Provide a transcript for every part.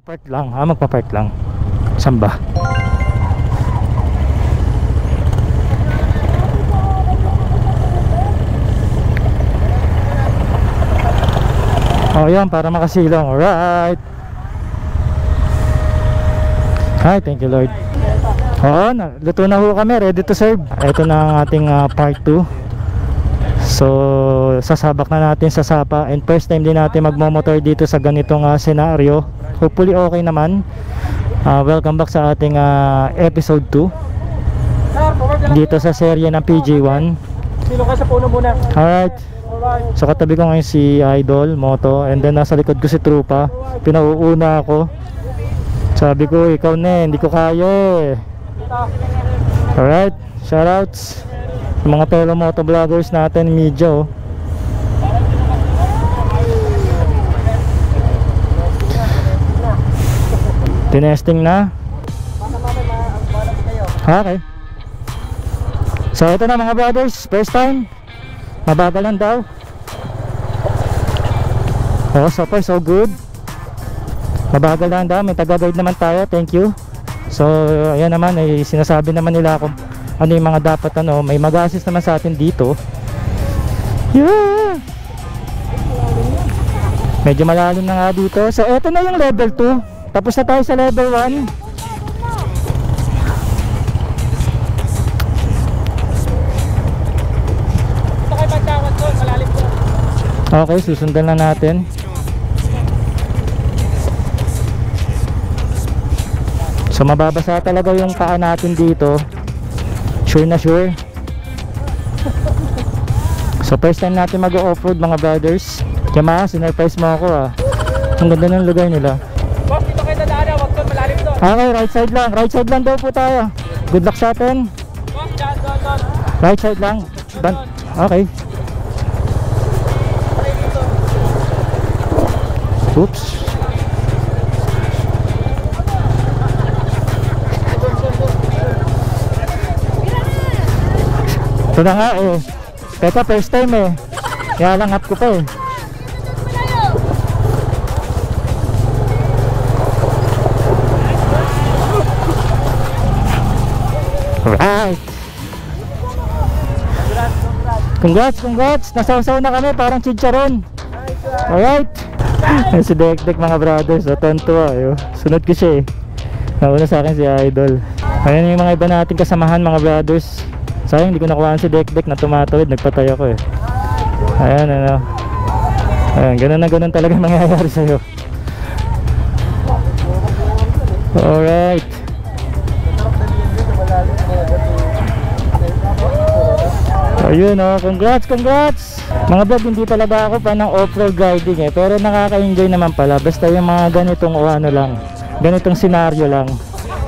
Magpa-park lang, magpa-park lang. Saan ba? Oh, yan, para makasilong. Alright. Hi, thank you Lord. Oo, luto na ho kami, ready to serve. Ito na ang ating part 2. So, sasabak na natin sa Sapa. And first time din natin magmomotor dito sa ganitong senaryo. Hopefully okay naman. Welcome back sa ating episode 2 dito sa serye ng PG1. Sino ka sa puno muna? Alright. So katabi ko ngayon si Idol Moto. And then nasa likod ko si Trupa. Pinauuna ako. Sabi ko, ikaw na, hindi ko kaya eh. Alright, shoutouts sa mga fellow motovloggers natin, medyo. Tinesting na. Okay. So ito na mga brothers, first time. Mabagalan daw. Oh, so far so good. Mabagalan daw, may taga-guide naman tayo, thank you. So ayan naman, sinasabi naman nila kung ano yung mga dapat may mag-assist naman sa atin dito. Yeah! Medyo malalim na nga dito. So eto na yung level 2. Tapos na tayo sa level 1. Okay, susundan na natin. So mababasa talaga yung paa natin dito. Sure na sure. So first time natin mag-off-road mga brothers. Kaya sinurprise mo ako Ang ganda ng lugar nila. Boss, dito kayo dadaan, wag doon, malalim doon. Okay, right side lang. Right side lang daw po tayo. Good luck sa atin. Boss, doon. Right side lang. Okay. Oops. Ito na nga Teka, first time Kaya lang up ko pa Alright. Congrats. Nasawsaw na kami, parang chicharon. Alright. Si Dekdek mga brothers, tonto sunod ko siya nauna sa akin si Idol. Ayan yung mga iba nating kasamahan mga brothers. Sayang hindi ko nakuhaan si Dekdek na tumatawid, nagpatay ako Ayan Ayan, ganun talaga mangyayari sa'yo. Alright. Ayun congrats mga vlog. Hindi talaga ako pa ng off-road riding pero nakaka-enjoy naman pala basta yung mga ganitong ganitong senaryo lang.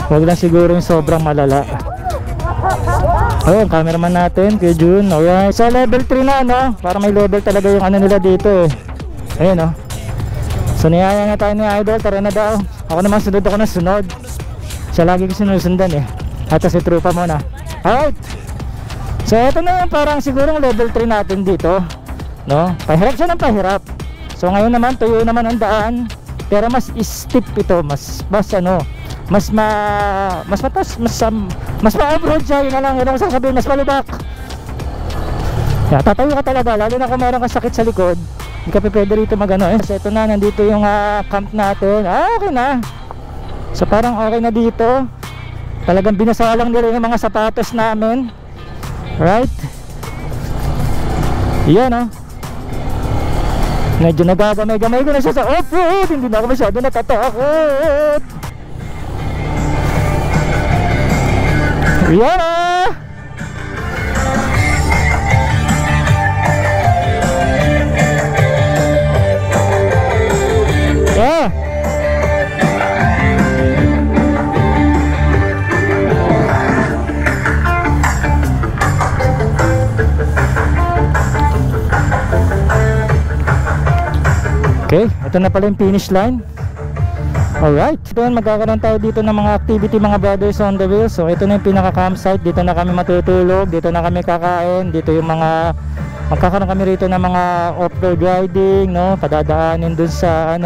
Huwag lang siguro yung sobrang malala. Ayun, cameraman natin kay June. Alright, so level 3 na para may level talaga yung nila dito Ayun So niyaya na tayo ni Idol, tara na daw. Ako naman sunod ako na sunod. Siya lagi ko sinusundan At si Trupa muna. Alright. So ito na yung parang sigurong level 3 natin dito Pahirap siya ng pahirap. So ngayon naman tuyo naman ang daan. Pero mas steep ito. Mas matas. Mas ma-off-road siya. Yun na lang yung sasabihin. Mas malubak. Kaya tatayo ka talaga. Lalo na kung meron ka sakit sa likod, hindi ka pwede rito So ito na, nandito yung camp natin. Okay na. So parang okay na dito. Talagang binasalang nila yung mga sapatos namin. Right. Yan medyo nagagamay-gamay ko na siya sa off-road. Hindi na ako masyado natatakot. Yan Yeah. Okay, ito na pala yung finish line. Alright, then magkakaroon tayo dito ng mga activity mga brothers on the wheel. So ito na yung pinaka campsite. Dito na kami matutulog, dito na kami kakain. Dito yung mga magkakaroon kami rito ng mga off-road riding, padadaanin dun sa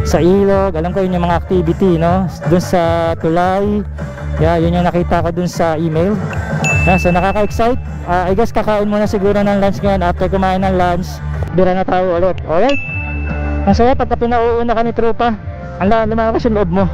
sa ilog. Alam ko yun yung mga activity, no? Dun sa tulay. Yeah, yun yung nakita ko dun sa email. Yeah, so nakaka-excite. I guess kakain muna siguro ng lunch ngayon. After kumain ng lunch, bira na tayo ulit. Alright? Ang saya pagka pinauuna ka ni tropa. Ang lumakas yung loob mo.